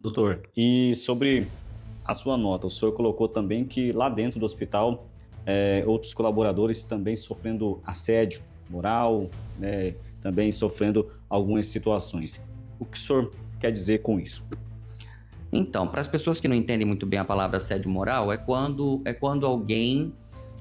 Doutor, e sobre a sua nota, o senhor colocou também que lá dentro do hospital, outros colaboradores também sofrendo assédio moral, né, também sofrendo algumas situações. O que o senhor quer dizer com isso? Então, para as pessoas que não entendem muito bem a palavra assédio moral, é quando alguém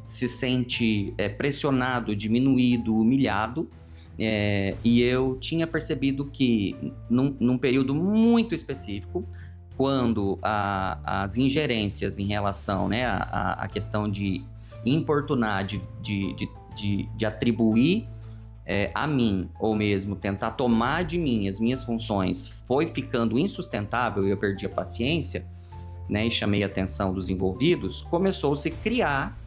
se sente pressionado, diminuído, humilhado. E eu tinha percebido que, num período muito específico, quando as ingerências em relação, né, à questão de importunar, de atribuir a mim, ou mesmo tentar tomar de mim as minhas funções, foi ficando insustentável e eu perdi a paciência, né, e chamei a atenção dos envolvidos, começou-se a criar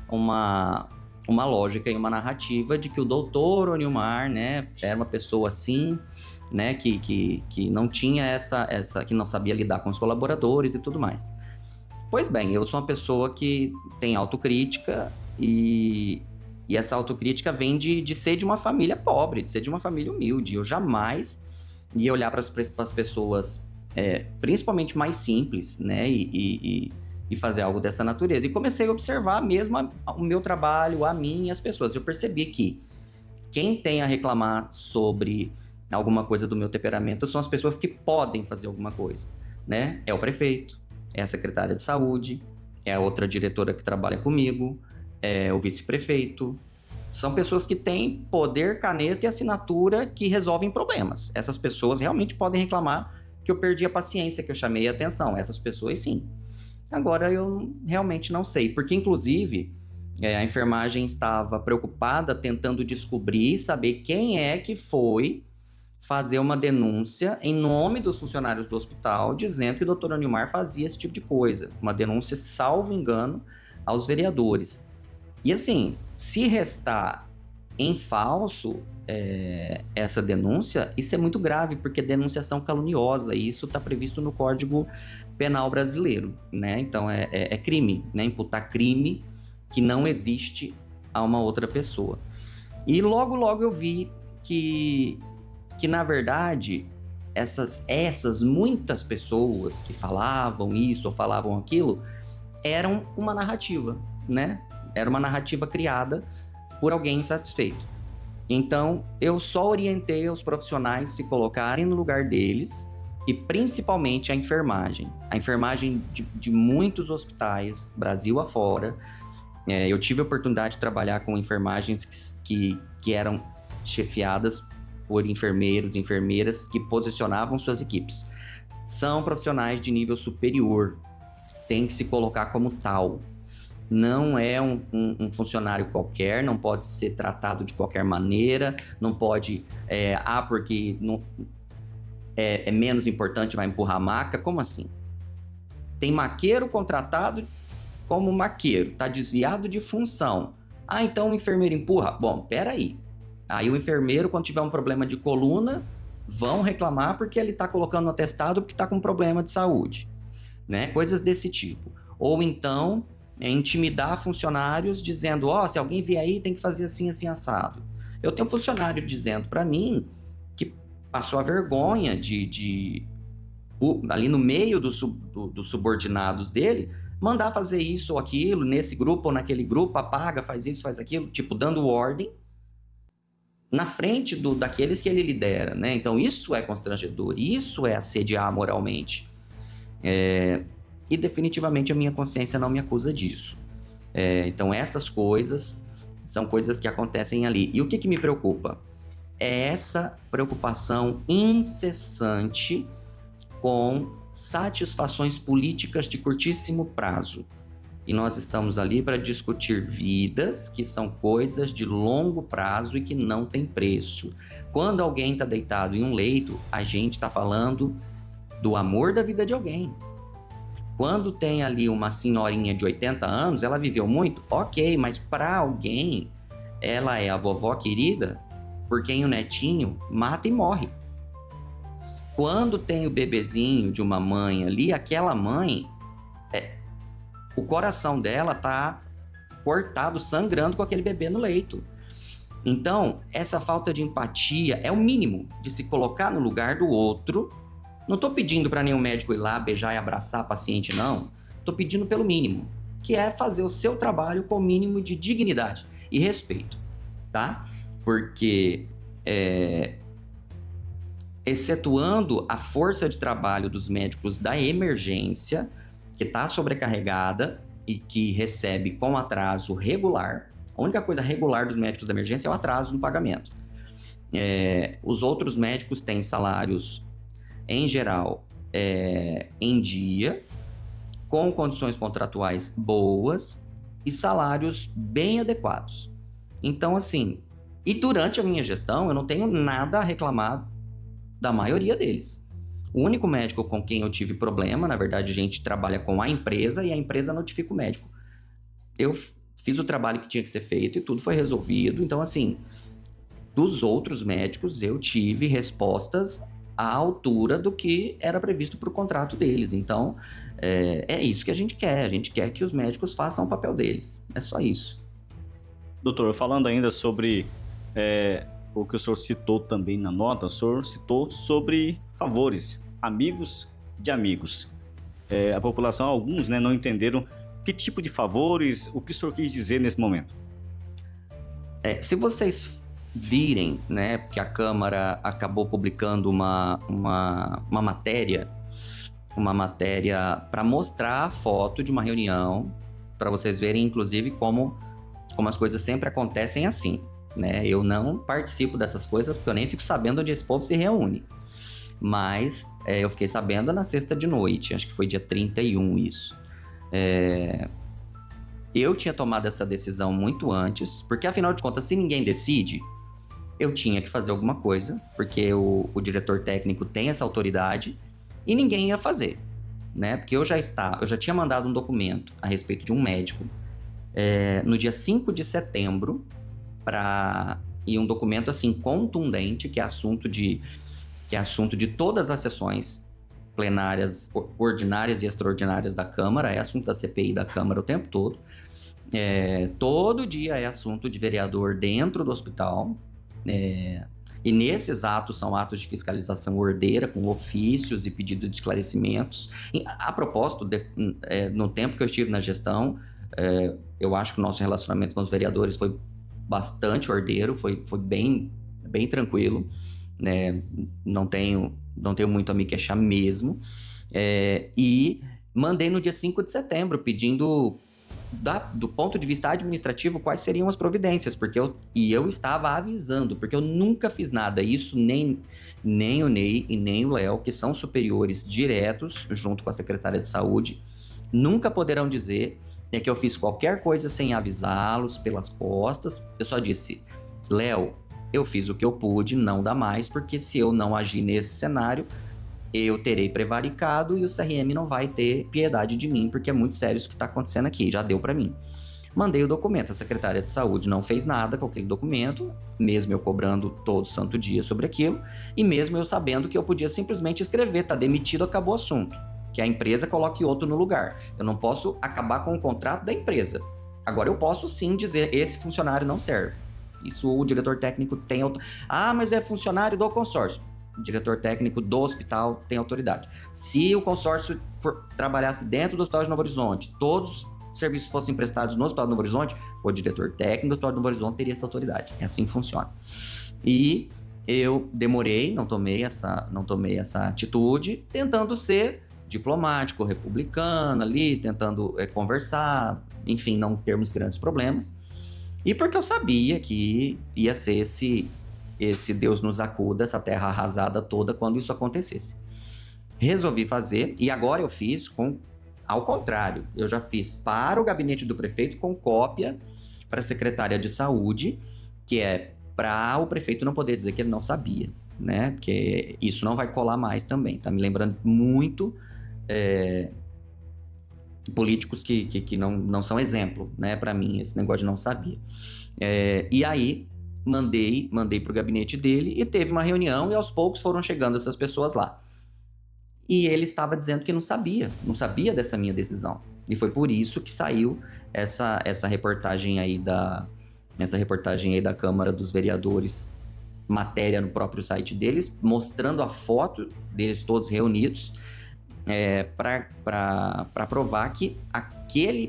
uma lógica e uma narrativa de que o doutor Onilmar, né, era uma pessoa assim, né, que não tinha que não sabia lidar com os colaboradores e tudo mais. Pois bem, eu sou uma pessoa que tem autocrítica e essa autocrítica vem de ser de uma família pobre, de ser de uma família humilde. Eu jamais ia olhar para as pessoas, principalmente mais simples, né, e fazer algo dessa natureza. E comecei a observar mesmo o meu trabalho, a mim e as pessoas. Eu percebi que quem tem a reclamar sobre alguma coisa do meu temperamento são as pessoas que podem fazer alguma coisa, né? É o prefeito, é a secretária de saúde, é a outra diretora que trabalha comigo, é o vice-prefeito. São pessoas que têm poder, caneta e assinatura que resolvem problemas. Essas pessoas realmente podem reclamar que eu perdi a paciência, que eu chamei a atenção. Essas pessoas, sim. Agora, eu realmente não sei, porque, inclusive, a enfermagem estava preocupada tentando descobrir, saber quem é que foi fazer uma denúncia em nome dos funcionários do hospital, dizendo que o Dr. Onilmar fazia esse tipo de coisa. Uma denúncia, salvo engano, aos vereadores. E assim, se restar em falso essa denúncia, isso é muito grave, porque é denunciação caluniosa, e isso está previsto no Código Penal brasileiro, né? Então é crime, né? Imputar crime que não existe a uma outra pessoa. E logo eu vi que na verdade, essas muitas pessoas que falavam isso ou falavam aquilo, eram uma narrativa, né? Era uma narrativa criada por alguém insatisfeito. Então, eu só orientei os profissionais se colocarem no lugar deles, e principalmente a enfermagem. A enfermagem de muitos hospitais, Brasil afora. Eu tive a oportunidade de trabalhar com enfermagens que eram chefiadas por enfermeiros e enfermeiras que posicionavam suas equipes. São profissionais de nível superior, tem que se colocar como tal. Não é um funcionário qualquer, não pode ser tratado de qualquer maneira, não pode, porque não, é menos importante, vai empurrar a maca. Como assim? Tem maqueiro contratado como maqueiro, tá desviado de função. Então o enfermeiro empurra? Bom, peraí. Aí o enfermeiro, quando tiver um problema de coluna, vão reclamar porque ele tá colocando no atestado porque tá com problema de saúde, né? Coisas desse tipo. Ou então, intimidar funcionários dizendo, se alguém vier aí tem que fazer assim, assim, assado. Eu tenho um funcionário dizendo para mim que passou a vergonha ali no meio dos subordinados dele, mandar fazer isso ou aquilo, nesse grupo ou naquele grupo, apaga, faz isso, faz aquilo, tipo, dando ordem na frente daqueles que ele lidera, né? Então isso é constrangedor, isso é assediar moralmente. E definitivamente a minha consciência não me acusa disso. Então essas coisas são coisas que acontecem ali. E o que me preocupa? É essa preocupação incessante com satisfações políticas de curtíssimo prazo. E nós estamos ali para discutir vidas, que são coisas de longo prazo e que não tem preço. Quando alguém está deitado em um leito, a gente está falando do amor da vida de alguém. Quando tem ali uma senhorinha de 80 anos, ela viveu muito? Ok, mas para alguém, ela é a vovó querida, por quem o netinho mata e morre. Quando tem o bebezinho de uma mãe ali, aquela mãe, o coração dela tá cortado, sangrando com aquele bebê no leito. Então, essa falta de empatia é o mínimo de se colocar no lugar do outro Não estou pedindo para nenhum médico ir lá beijar e abraçar a paciente, não. Estou pedindo pelo mínimo, que é fazer o seu trabalho com o mínimo de dignidade e respeito, tá? Porque, excetuando a força de trabalho dos médicos da emergência, que está sobrecarregada e que recebe com atraso regular, a única coisa regular dos médicos da emergência é o atraso no pagamento. Os outros médicos têm salários, em geral, em dia, com condições contratuais boas e salários bem adequados. Então, assim, e durante a minha gestão, eu não tenho nada a reclamar da maioria deles. O único médico com quem eu tive problema, na verdade, a gente trabalha com a empresa e a empresa notifica o médico. Eu fiz o trabalho que tinha que ser feito e tudo foi resolvido. Então, assim, dos outros médicos, eu tive respostas à altura do que era previsto para o contrato deles. Então, é isso que a gente quer. A gente quer que os médicos façam o papel deles. É só isso. Doutor, falando ainda sobre o que o senhor citou também na nota, o senhor citou sobre favores, amigos de amigos. A população, alguns, né, não entenderam que tipo de favores, o que o senhor quis dizer nesse momento. Se vocês virem, né, que a Câmara acabou publicando uma matéria para mostrar a foto de uma reunião, para vocês verem, inclusive, como as coisas sempre acontecem assim, né? Eu não participo dessas coisas porque eu nem fico sabendo onde esse povo se reúne. Mas eu fiquei sabendo na sexta de noite, acho que foi dia 31 isso. Eu tinha tomado essa decisão muito antes, porque afinal de contas, se ninguém decide, eu tinha que fazer alguma coisa, porque o diretor técnico tem essa autoridade e ninguém ia fazer, né? Porque eu já tinha mandado um documento a respeito de um médico no dia 5 de setembro, e um documento assim contundente, que é assunto de todas as sessões plenárias, ordinárias e extraordinárias da Câmara, é assunto da CPI da Câmara o tempo todo. Todo dia é assunto de vereador dentro do hospital. E nesses atos são atos de fiscalização ordeira, com ofícios e pedido de esclarecimentos. A propósito, no tempo que eu estive na gestão, eu acho que o nosso relacionamento com os vereadores foi bastante ordeiro, foi bem tranquilo, né? Não tenho muito a me queixar mesmo. E mandei no dia 5 de setembro, pedindo, do ponto de vista administrativo, quais seriam as providências, porque eu estava avisando, porque eu nunca fiz nada. Isso nem o Ney e nem o Léo, que são superiores diretos, junto com a secretária de saúde, nunca poderão dizer que eu fiz qualquer coisa sem avisá-los pelas costas. Eu só disse: Léo, eu fiz o que eu pude, não dá mais, porque se eu não agir nesse cenário, eu terei prevaricado e o CRM não vai ter piedade de mim, porque é muito sério isso que está acontecendo aqui, já deu para mim. Mandei o documento, a secretária de saúde não fez nada com aquele documento, mesmo eu cobrando todo santo dia sobre aquilo, e mesmo eu sabendo que eu podia simplesmente escrever: tá demitido, acabou o assunto, que a empresa coloque outro no lugar. Eu não posso acabar com o contrato da empresa. Agora eu posso sim dizer: esse funcionário não serve. Isso o diretor técnico tem... mas é funcionário do consórcio. O diretor técnico do hospital tem autoridade. Se o consórcio trabalhasse dentro do Hospital de Novo Horizonte, todos os serviços fossem prestados no Hospital de Novo Horizonte, o diretor técnico do Hospital de Novo Horizonte teria essa autoridade. É assim que funciona. E eu demorei, não tomei essa atitude, tentando ser diplomático, republicano ali, tentando conversar, enfim, não termos grandes problemas. E porque eu sabia que ia ser esse Deus nos acuda, essa terra arrasada toda, quando isso acontecesse. Resolvi fazer, e agora eu fiz ao contrário. Eu já fiz para o gabinete do prefeito com cópia para a secretária de saúde, que é para o prefeito não poder dizer que ele não sabia, né? Porque isso não vai colar mais também. Tá me lembrando muito políticos que não são exemplo, né? Para mim, esse negócio de não sabia. E aí, mandei pro gabinete dele e teve uma reunião e aos poucos foram chegando essas pessoas lá. E ele estava dizendo que não sabia dessa minha decisão. E foi por isso que saiu essa reportagem aí da Câmara dos Vereadores matéria no próprio site deles, mostrando a foto deles todos reunidos, para provar que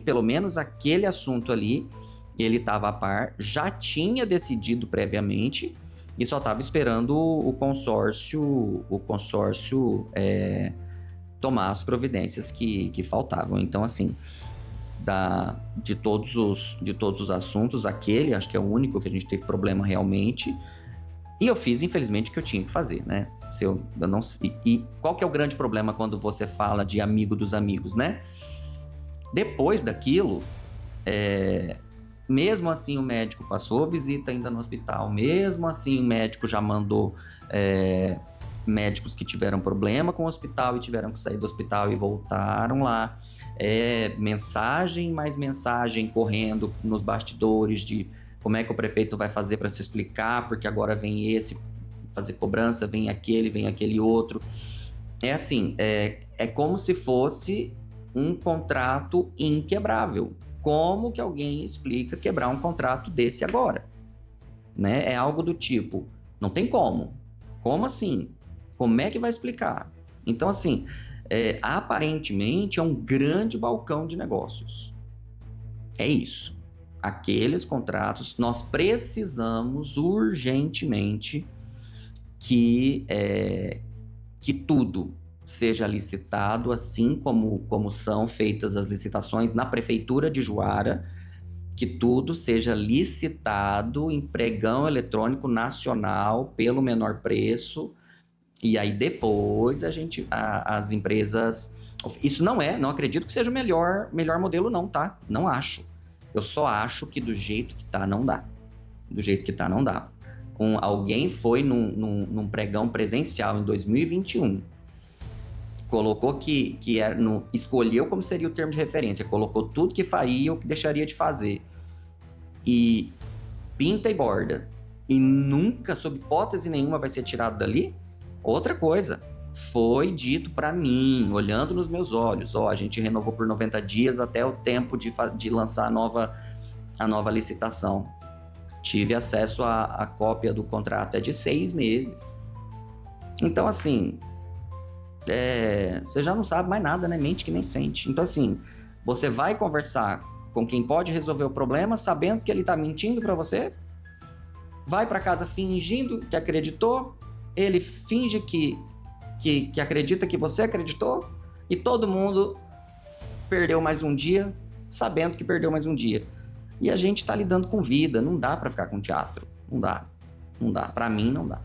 pelo menos aquele assunto ali, ele estava a par, já tinha decidido previamente e só estava esperando o consórcio tomar as providências que faltavam. Então, assim, de todos os assuntos, aquele, acho que é o único que a gente teve problema realmente. E eu fiz, infelizmente, o que eu tinha que fazer, né? E qual que é o grande problema quando você fala de amigo dos amigos, né? Depois daquilo, mesmo assim o médico passou visita ainda no hospital, mesmo assim o médico já mandou médicos que tiveram problema com o hospital e tiveram que sair do hospital e voltaram lá. Mensagem mais mensagem correndo nos bastidores de como é que o prefeito vai fazer para se explicar, porque agora vem esse fazer cobrança, vem aquele outro. Assim, é como se fosse um contrato inquebrável. Como que alguém explica quebrar um contrato desse agora? Né? É algo do tipo, não tem como. Como assim? Como é que vai explicar? Então, assim, aparentemente é um grande balcão de negócios. É isso. Aqueles contratos, nós precisamos urgentemente que tudo seja licitado, assim como são feitas as licitações na Prefeitura de Juara, que tudo seja licitado em pregão eletrônico nacional pelo menor preço, e aí depois as empresas... Isso não acredito que seja o melhor modelo não, tá? Não acho. Eu só acho que do jeito que tá, não dá. Do jeito que tá, não dá. Alguém foi num pregão presencial em 2021, colocou escolheu como seria o termo de referência, colocou tudo que faria, o que deixaria de fazer, e pinta e borda, e nunca, sob hipótese nenhuma, vai ser tirado dali. Outra coisa, foi dito para mim, olhando nos meus olhos, a gente renovou por 90 dias até o tempo de lançar a nova licitação. Tive acesso à cópia do contrato, de 6 meses. Então, assim, você já não sabe mais nada, né? Mente que nem sente. Então, assim, você vai conversar com quem pode resolver o problema, sabendo que ele tá mentindo para você, vai para casa fingindo que acreditou, ele finge que acredita que você acreditou, e todo mundo perdeu mais um dia, sabendo que perdeu mais um dia. E a gente tá lidando com vida, não dá para ficar com teatro. Não dá. Para mim, não dá.